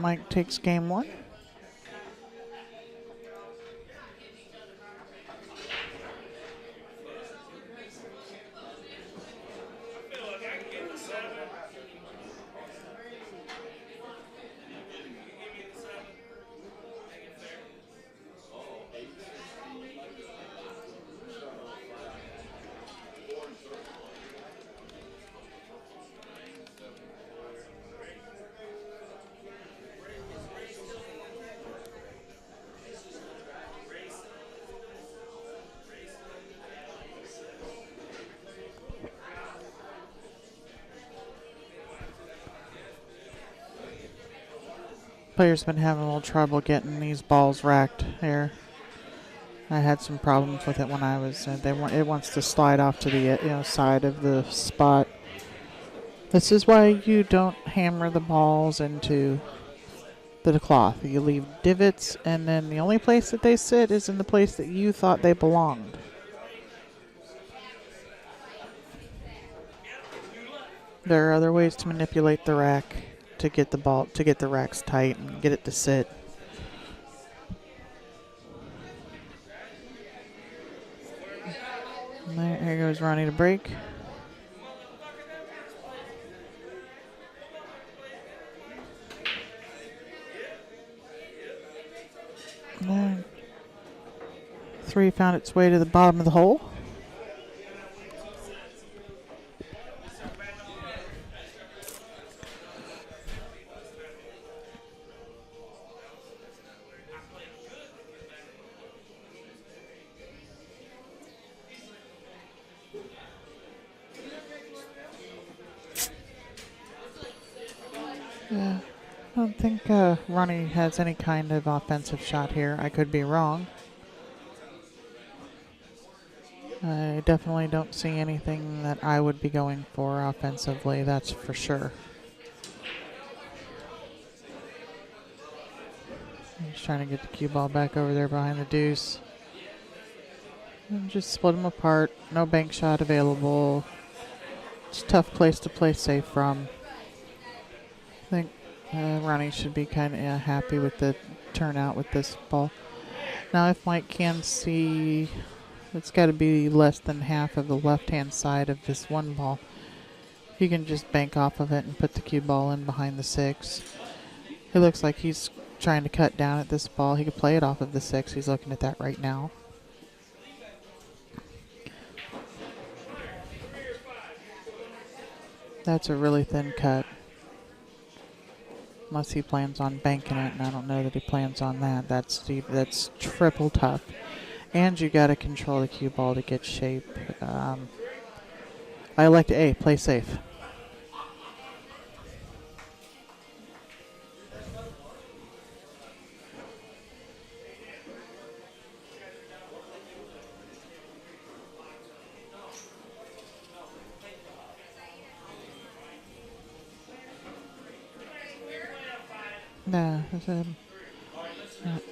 Mike takes game one. Player's been having a little trouble getting these balls racked here. I had some problems with it when I was. It wants to slide off to the side of the spot. This is why you don't hammer the balls into the cloth. You leave divots, and then the only place that they sit is in the place that you thought they belonged. There are other ways to manipulate the rack to get the racks tight and get it to sit. And here goes Ronnie to break. And 3 found its way to the bottom of the hole. Yeah, I don't think Ronnie has any kind of offensive shot here. I could be wrong. I definitely don't see anything that I would be going for offensively, that's for sure. He's trying to get the cue ball back over there behind the deuce. And just split them apart. No bank shot available. It's a tough place to play safe from. I think Ronnie should be kind of happy with the turnout with this ball. Now if Mike can see, it's got to be less than half of the left-hand side of this one ball. He can just bank off of it and put the cue ball in behind the 6. It looks like he's trying to cut down at this ball. He could play it off of the 6. He's looking at that right now. That's a really thin cut. Unless he plans on banking it, and I don't know that he plans on that. That's triple tough. And you got to control the cue ball to get shape. I like to play safe.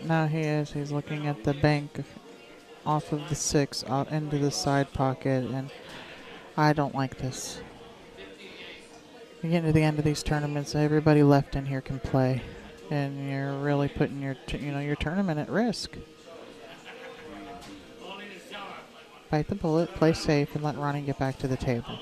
No, he is. He's looking at the bank off of the 6 out into the side pocket, and I don't like this. You get to the end of these tournaments, everybody left in here can play, and you're really putting your tournament at risk. Bite the bullet, play safe, and let Ronnie get back to the table.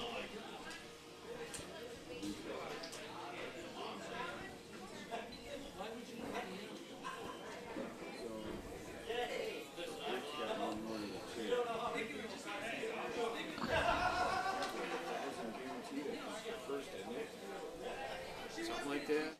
Something like that.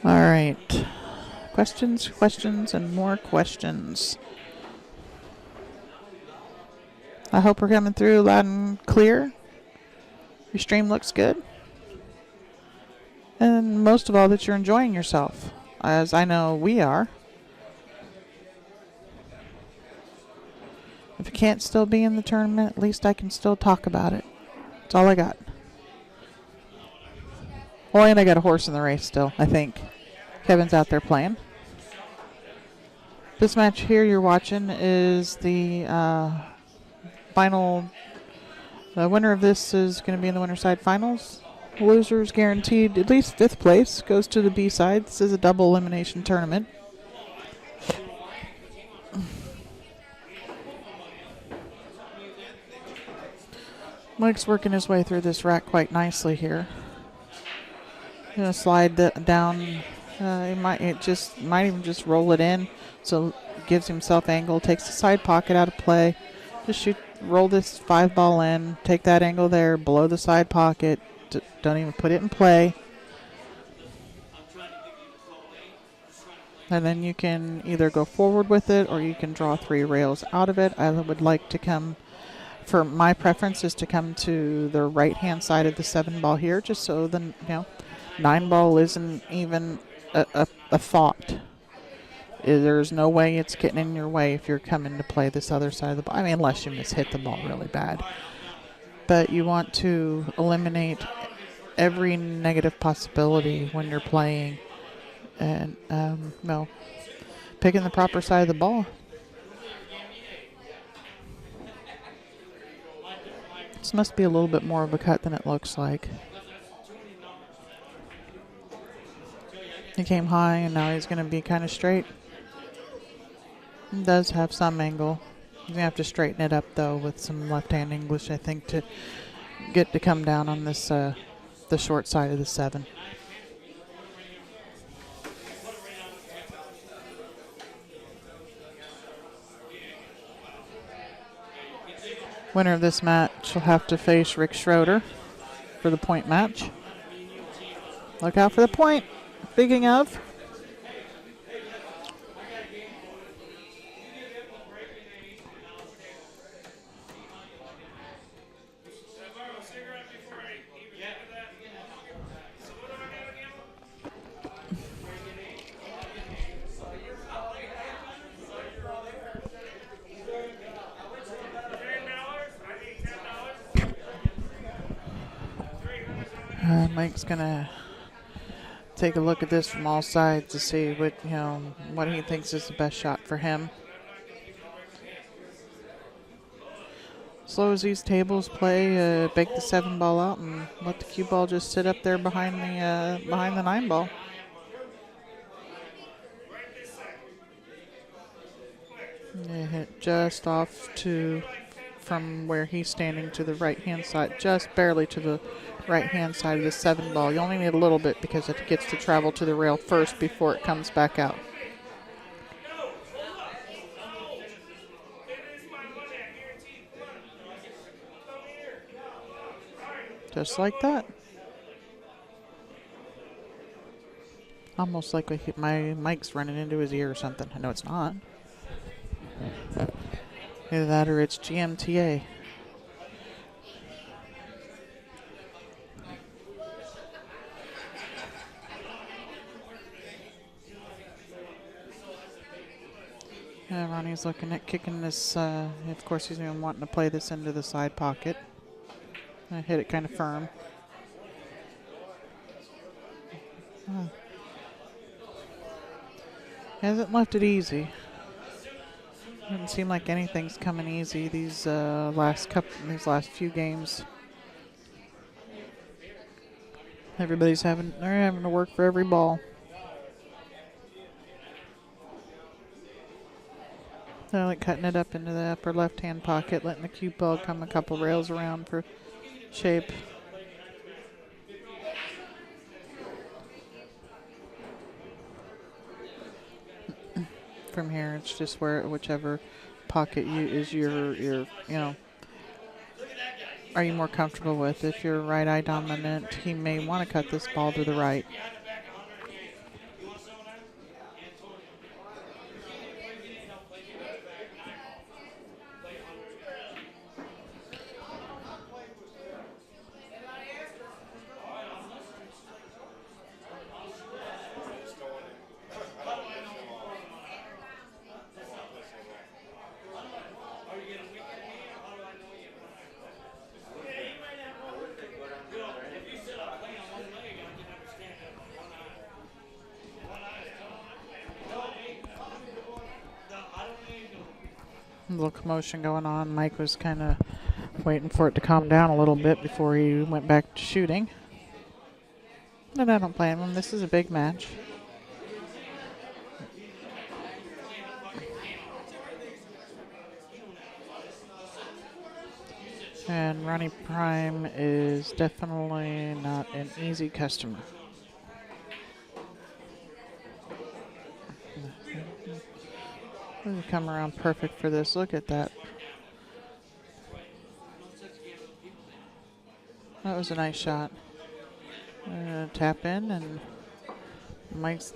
All right. Questions, questions, and more questions. I hope we're coming through loud and clear. Your stream looks good. And most of all, that you're enjoying yourself, as I know we are. If you can't still be in the tournament, at least I can still talk about it. That's all I got. Well, and I got a horse in the race still, I think. Kevin's out there playing. This match here you're watching is the final. The winner of this is going to be in the winner side finals. Losers guaranteed at least 5th place. Goes to the B side. This is a double elimination tournament. Mike's working his way through this rack quite nicely here. Gonna slide down. He might even just roll it in, so gives himself angle. Takes the side pocket out of play. Just roll this 5-ball in. Take that angle there. Below the side pocket. Don't even put it in play. And then you can either go forward with it or you can draw 3 rails out of it. I would like to come, for my preference is to come to the right hand side of the 7-ball here, just so the 9-ball isn't even a thought. There's no way it's getting in your way if you're coming to play this other side of the ball. I mean, unless you hit the ball really bad. But you want to eliminate every negative possibility when you're playing. And, picking the proper side of the ball. This must be a little bit more of a cut than it looks like. He came high and now he's going to be kind of straight. He does have some angle. He's going to have to straighten it up though with some left-hand English, I think, to get to come down on this the short side of the 7. Winner of this match will have to face Rick Schroeder for the point match. Look out for the point. Speaking of. Mike's gonna take a look at this from all sides to see what he thinks is the best shot for him. Slow as these tables play, bake the 7-ball out and let the cue ball just sit up there behind the 9-ball. Hit just off from where he's standing to the right-hand side, just barely to the right-hand side of the 7-ball. You only need a little bit because it gets to travel to the rail first before it comes back out. Just like that. Almost like my mic's running into his ear or something. I know it's not. Either that or it's GMTA. Ronnie's looking at kicking this. Of course, he's even wanting to play this into the side pocket. I hit it kind of firm. Hasn't left it easy. Doesn't seem like anything's coming easy these last few games. They're having to work for every ball. They're like cutting it up into the upper left-hand pocket, letting the cue ball come a couple rails around for shape. From here, it's just whichever pocket is your are you more comfortable with? If you're right eye dominant, he may want to cut this ball to the right. little commotion going on. Mike was kind of waiting for it to calm down a little bit before he went back to shooting. And I don't blame him. This is a big match. And Ronnie Prime is definitely not an easy customer. Really come around perfect for this. Look at that. That was a nice shot. Tap in, and Mike's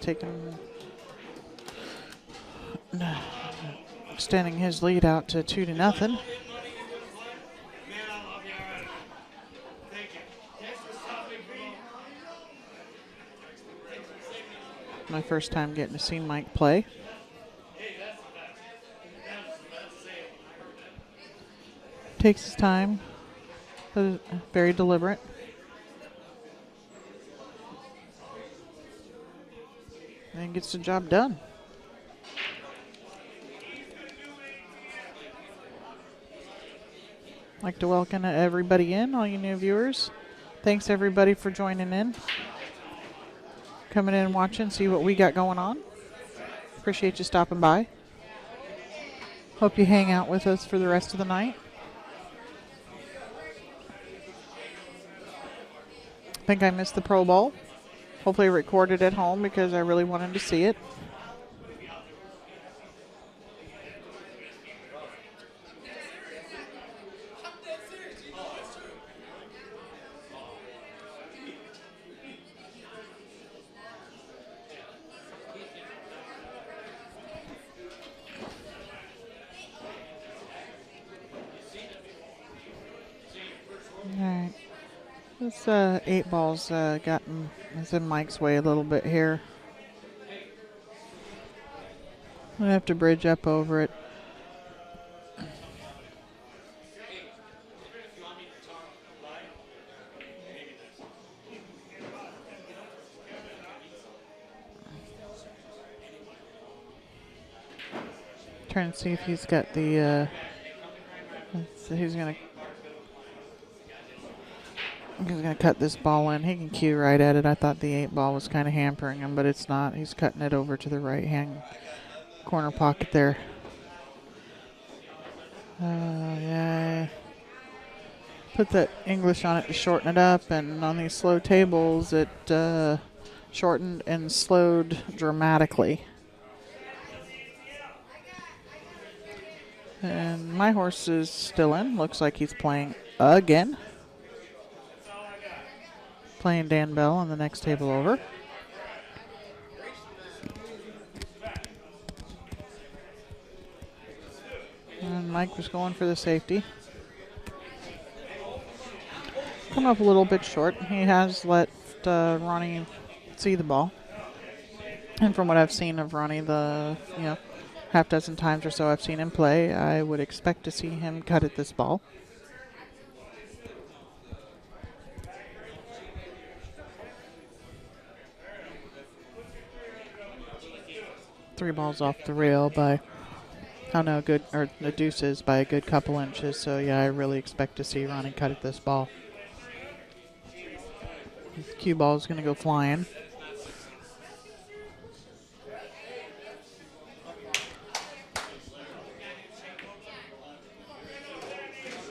extending his lead out to 2-0. My first time getting to see Mike play. Takes his time, but very deliberate. And gets the job done. I'd like to welcome everybody in, all you new viewers. Thanks everybody for joining in. Coming in and watching, see what we got going on. Appreciate you stopping by. Hope you hang out with us for the rest of the night. I think I missed the Pro Bowl. Hopefully I recorded at home because I really wanted to see it. Alright. This 8 ball's it's in Mike's way a little bit here. I have to bridge up over it. Trying to see if he's got the he's gonna cut this ball in. He can cue right at it. I thought the 8 ball was kind of hampering him, but it's not. He's cutting it over to the right hand corner pocket there. Yeah. Put that English on it to shorten it up, and on these slow tables it shortened and slowed dramatically. And my horse is still in. Looks like he's playing again. Playing Dan Bell on the next table over. And Mike was going for the safety. Come up a little bit short. He has let Ronnie see the ball. And from what I've seen of Ronnie, the half dozen times or so I've seen him play, I would expect to see him cut at this ball. Three balls off the rail by, I don't know, the deuce is by a good couple inches. So yeah, I really expect to see Ronnie cut at this ball. This cue ball is going to go flying.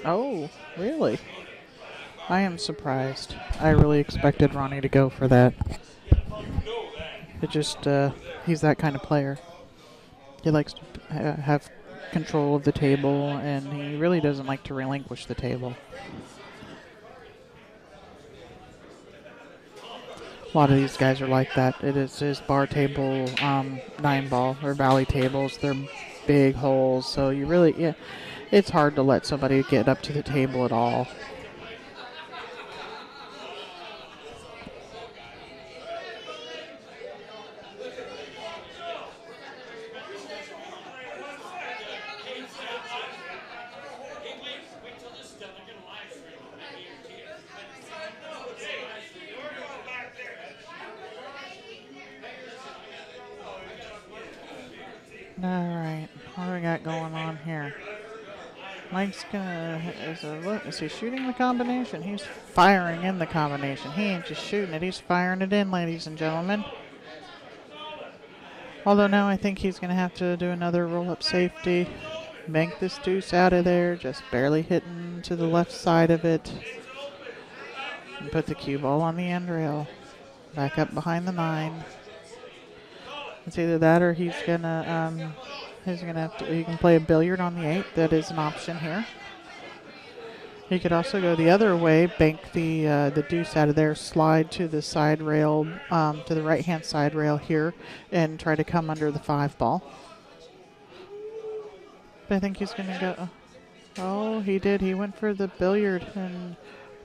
Oh, really? I am surprised. I really expected Ronnie to go for that. It just, he's that kind of player. He likes to have control of the table, and he really doesn't like to relinquish the table. A lot of these guys are like that. It is his bar table, 9 ball, or valley tables. They're big holes, so you really, it's hard to let somebody get up to the table at all. All right, what do we got going on here? Mike's gonna. Is he shooting the combination? He's firing in the combination. He ain't just shooting it, he's firing it in, ladies and gentlemen. Although now I think he's gonna have to do another roll-up safety. Bank this deuce out of there, just barely hitting to the left side of it. And put the cue ball on the end rail. Back up behind the 9. It's either that or he's gonna have to. He can play a billiard on the 8. That is an option here. He could also go the other way, bank the deuce out of there, slide to the side rail, to the right-hand side rail here, and try to come under the 5 ball. But I think he's gonna go. Oh, he did. He went for the billiard and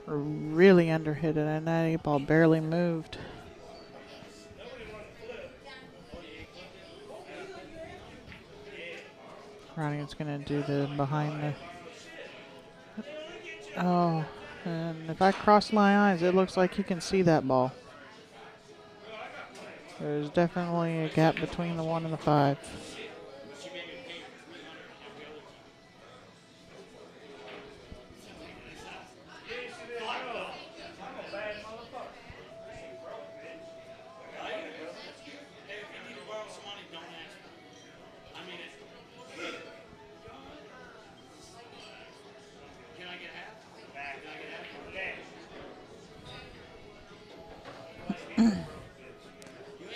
really underhit it, and that 8 ball barely moved. Ronnie's gonna do the behind the. Oh, and if I cross my eyes, it looks like he can see that ball. There's definitely a gap between the 1 and the 5.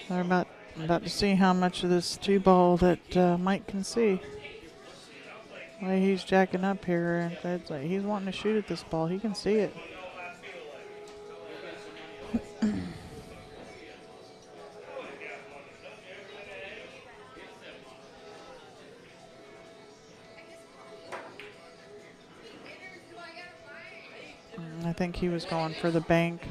They're about to see how much of this 2 ball that Mike can see. The way he's jacking up here, and it's like he's wanting to shoot at this ball. He can see it. I think he was going for the bank.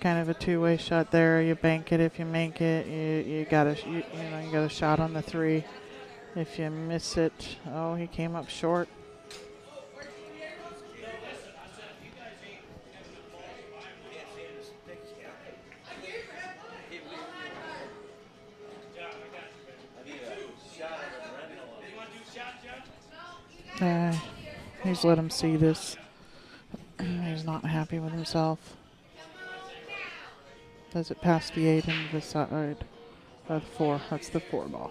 Kind of a two-way shot there. You bank it if you make it. You got a shot on the 3. If you miss it, oh, he came up short. He's let him see this. He's not happy with himself. Does it pass the 8 into the side? The 4. That's the 4 ball.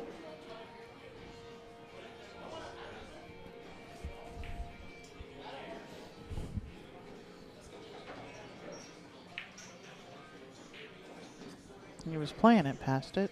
He was playing it past it.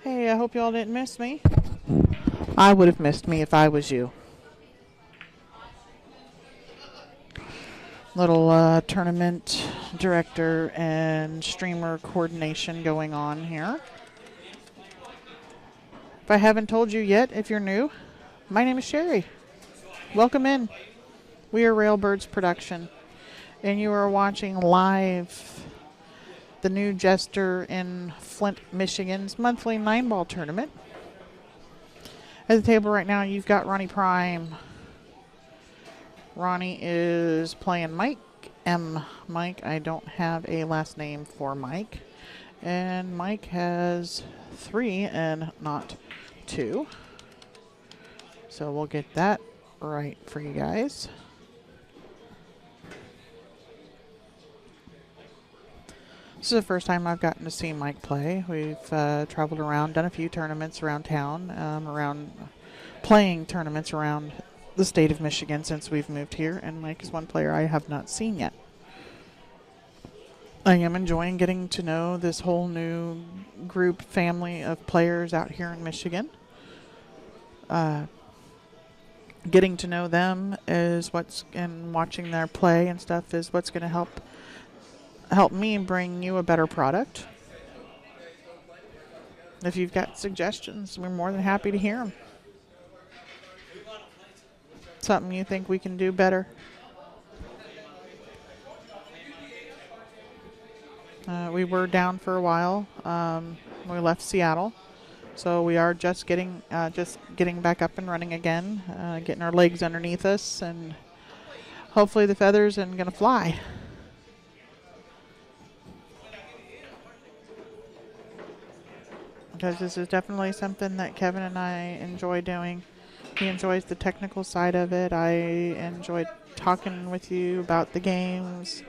Hey, I hope y'all didn't miss me. I would have missed me if I was you. Little tournament director and streamer coordination going on here. If I haven't told you yet, if you're new, my name is Sherry. Welcome in. We are Railbirds Production, and you are watching live the new Jester in Flint, Michigan's monthly 9-ball tournament. At the table right now, you've got Ronnie Prime. Ronnie is playing Mike. Mike, I don't have a last name for Mike. And Mike has 3 and not 2. So we'll get that right for you guys. This is the first time I've gotten to see Mike play. We've traveled around, done a few tournaments around town, playing tournaments around the state of Michigan since we've moved here, and Mike is one player I have not seen yet. I am enjoying getting to know this whole new group family of players out here in Michigan. Getting to know them is and watching their play and stuff is what's going to help me bring you a better product. If you've got suggestions, we're more than happy to hear them. Something you think we can do better. We were down for a while. We left Seattle, so we are just getting back up and running again, getting our legs underneath us, and hopefully the feathers are gonna fly. Because this is definitely something that Kevin and I enjoy doing. He enjoys the technical side of it. I enjoy talking with you about the games,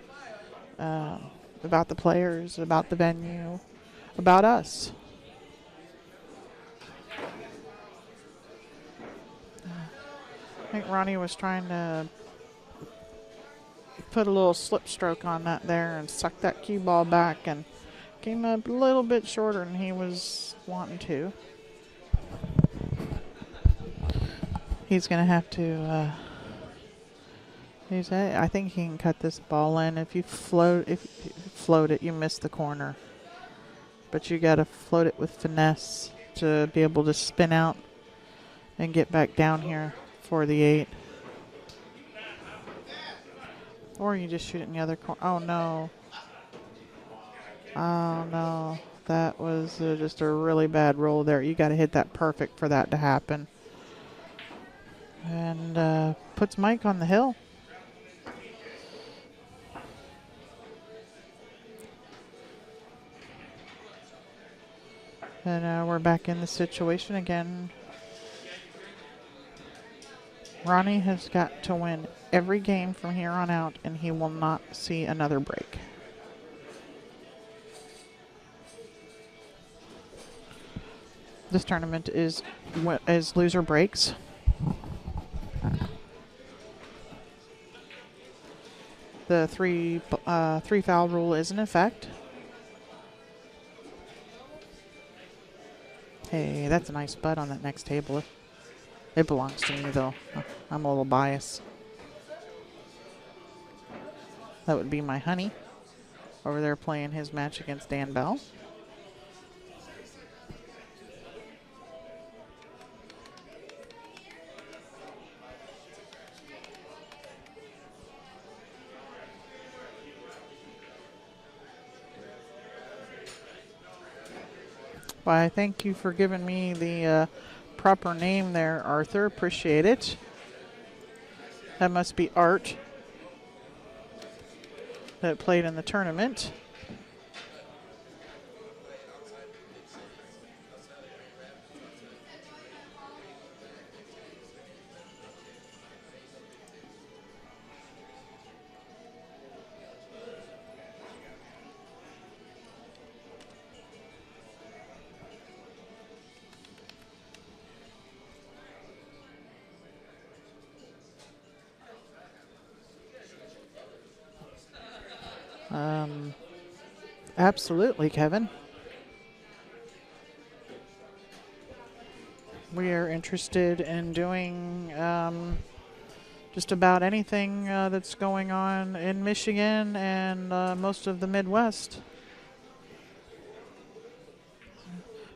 about the players, about the venue, about us. I think Ronnie was trying to put a little slip stroke on that there and suck that cue ball back, and came up a little bit shorter than he was wanting to. He's going to have to, I think he can cut this ball in. If you float it, you miss the corner. But you got to float it with finesse to be able to spin out and get back down here for the 8. Or you just shoot it in the other corner. Oh, no. Oh, no. That was just a really bad roll there. You got to hit that perfect for that to happen. And puts Mike on the hill. And we're back in the situation again. Ronnie has got to win every game from here on out, and he will not see another break. This tournament is loser breaks. The three foul rule is in effect. Hey, that's a nice bud on that next table. It belongs to me, though. I'm a little biased. That would be my honey over there playing his match against Dan Bell. Why, thank you for giving me the proper name there, Arthur. Appreciate it. That must be Art that played in the tournament. Absolutely, Kevin. We are interested in doing just about anything that's going on in Michigan and most of the Midwest.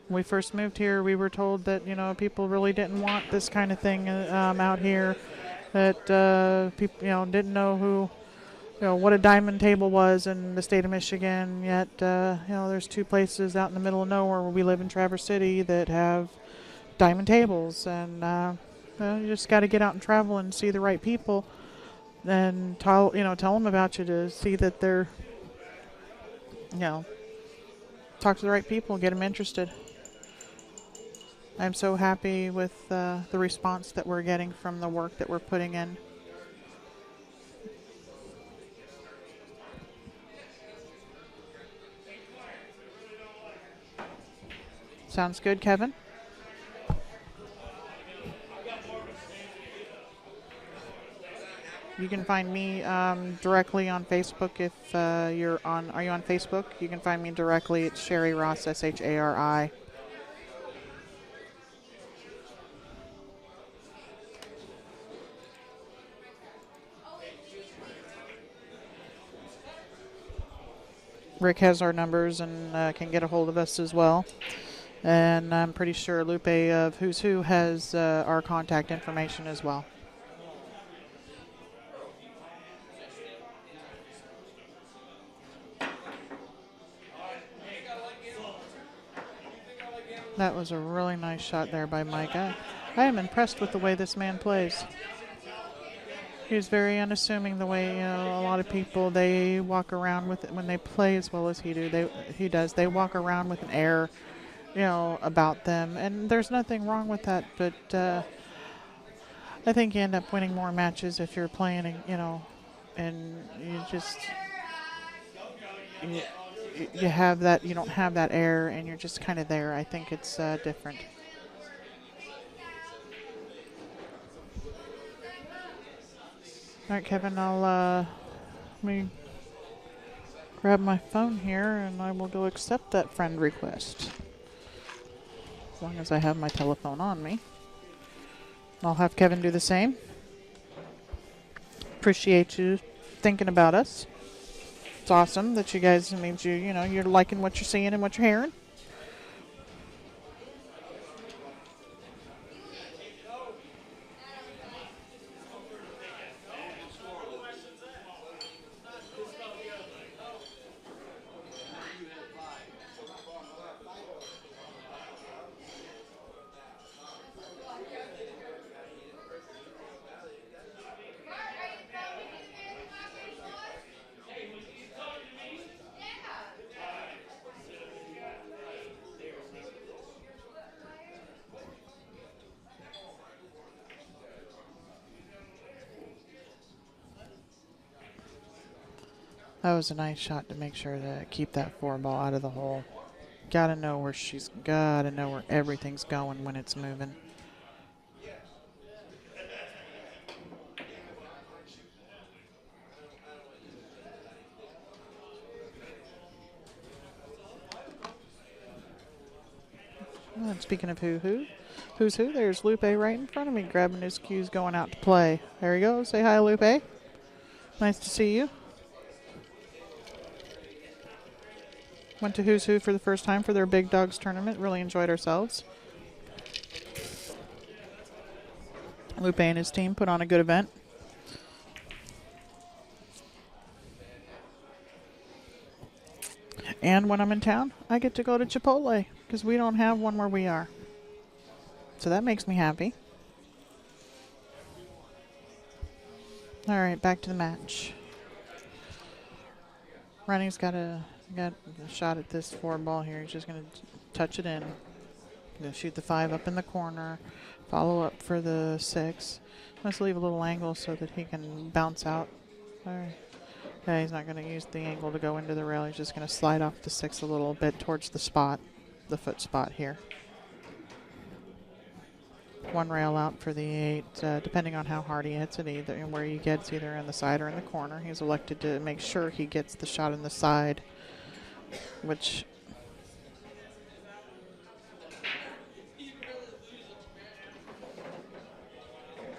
When we first moved here, we were told that, people really didn't want this kind of thing out here, that people, didn't know what a diamond table was in the state of Michigan. Yet, there's two places out in the middle of nowhere where we live in Traverse City that have diamond tables, and you just got to get out and travel and see the right people, and tell them about you to see that they're, talk to the right people, get them interested. I'm so happy with the response that we're getting from the work that we're putting in. Sounds good, Kevin? You can find me directly on Facebook if you're on. Are you on Facebook? You can find me directly. It's Sherry Ross, Shari. Rick has our numbers and can get a hold of us as well. And I'm pretty sure Lupe of Who's Who has our contact information as well. That was a really nice shot there by Mike. I am impressed with the way this man plays. He's very unassuming the way, a lot of people, they walk around with it when they play as well as he does. They walk around with an air, about them. And there's nothing wrong with that, but I think you end up winning more matches if you're playing, and you just, you have that, you don't have that air and you're just kind of there. I think it's different. All right, Kevin, let me grab my phone here and I will go accept that friend request. As long as I have my telephone on me. I'll have Kevin do the same. Appreciate you thinking about us. It's awesome that you guys, you're liking what you're seeing and what you're hearing. That was a nice shot to make sure to keep that 4-ball out of the hole. Gotta know where everything's going when it's moving. And speaking of who's who, there's Lupe right in front of me grabbing his cues going out to play. There he goes. Say hi, Lupe. Nice to see you. Went to Who's Who for the first time for their Big Dogs tournament. Really enjoyed ourselves. Lupe and his team put on a good event. And when I'm in town, I get to go to Chipotle because we don't have one where we are. So that makes me happy. All right, back to the match. Ronnie's got a shot at this 4-ball here. He's just going to touch it in. Going to shoot the 5 up in the corner. Follow up for the 6. Let's leave a little angle so that he can bounce out. All right. Okay, he's not going to use the angle to go into the rail. He's just going to slide off the 6 a little bit towards the spot, the foot spot here. 1 rail out for the 8, depending on how hard he hits it, either where he gets either in the side or in the corner. He's elected to make sure he gets the shot in the side, which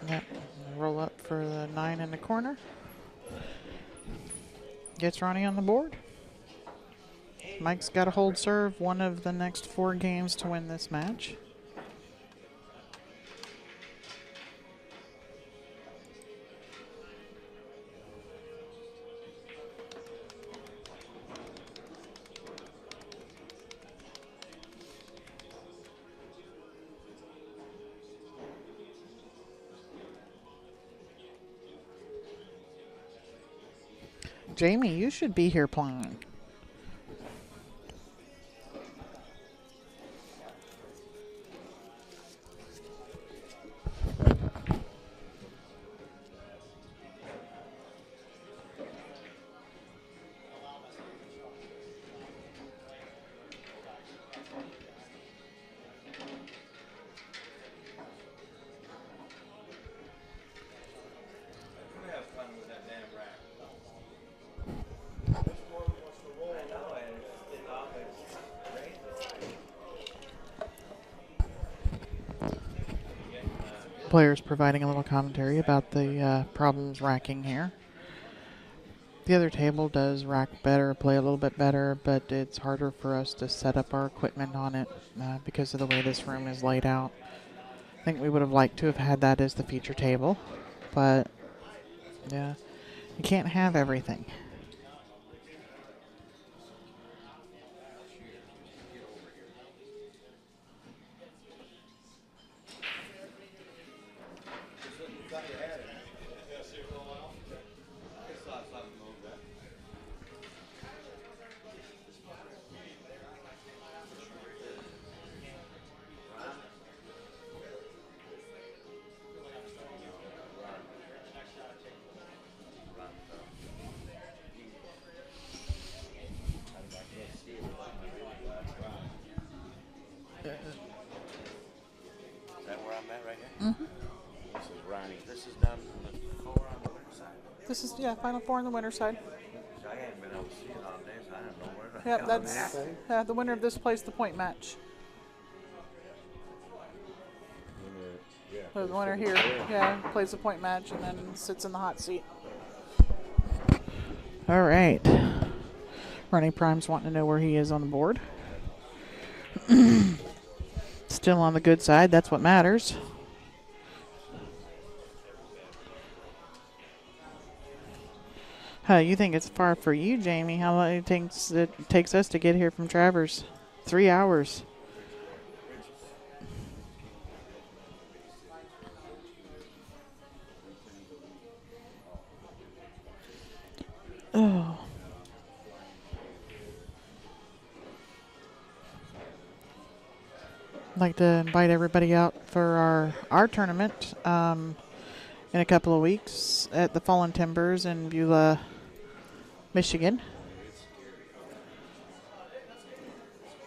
Yep. Roll up for the 9 in the corner. Gets Ronnie on the board. Mike's got to hold serve one of the next 4 games to win this match. Jamie, you should be here playing. Players providing a little commentary about the problems racking here. The other table does rack better, play a little bit better, but it's harder for us to set up our equipment on it because of the way this room is laid out. I think we would have liked to have had that as the feature table, but yeah, you can't have everything. Mm-hmm. This is Ronnie. This is done from the 4 on the winter side. This is, Final 4 on the winter side. So I hadn't been able to see it all day, so I don't know where the Yep, hell that's I'm at. the winner of this plays the point match. So the winner here, plays the point match and then sits in the hot seat. All right. Ronnie Prime's wanting to know where he is on the board. Still on the good side. That's what matters. You think it's far for you, Jamie? How long it takes us to get here from Travers? 3 hours. Oh. I'd like to invite everybody out for our tournament in a couple of weeks at the Fallen Timbers in Beulah, Michigan.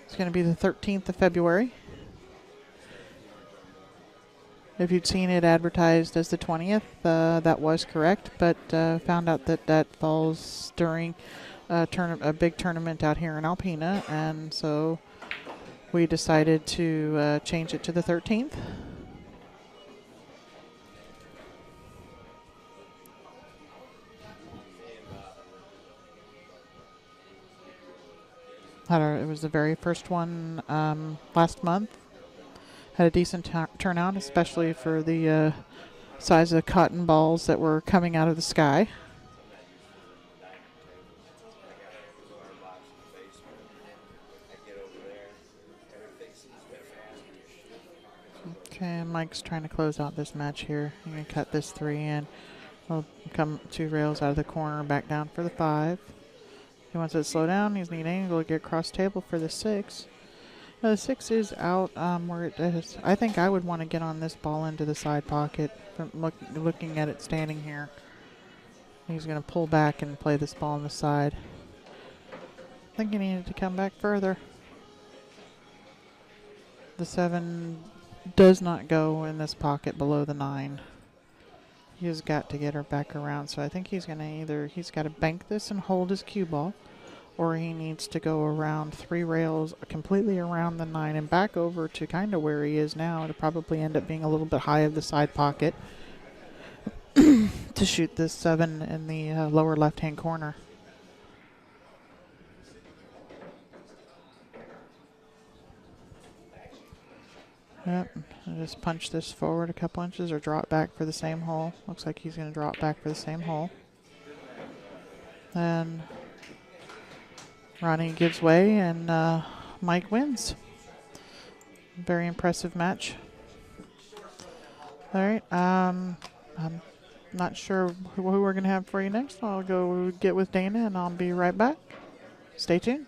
It's going to be the 13th of February. If you'd seen it advertised as the 20th, that was correct, but found out that falls during a big tournament out here in Alpena, and so we decided to change it to the 13th. It was the very first one last month. Had a decent turnout, especially for the size of cotton balls that were coming out of the sky. Okay, Mike's trying to close out this match here. I'm going to cut this 3 in. We'll come 2 rails out of the corner, back down for the 5. He wants it to slow down. He's need an angle to get across table for the 6. The 6 is out where it is. I think I would want to get on this ball into the side pocket from looking at it standing here. He's going to pull back and play this ball on the side. I think he needed to come back further. The 7 does not go in this pocket below the 9. He's got to get her back around, so I think he's going to he's got to bank this and hold his cue ball, or he needs to go around 3 rails completely around the 9 and back over to kind of where he is now. It'll probably end up being a little bit high of the side pocket. to shoot this 7 in the lower left-hand corner. Yep, I'll just punch this forward a couple inches or draw it back for the same hole. Looks like he's going to draw it back for the same hole. Then Ronnie gives way and Mike wins. Very impressive match. All right, I'm not sure who we're going to have for you next. I'll go get with Dana and I'll be right back. Stay tuned.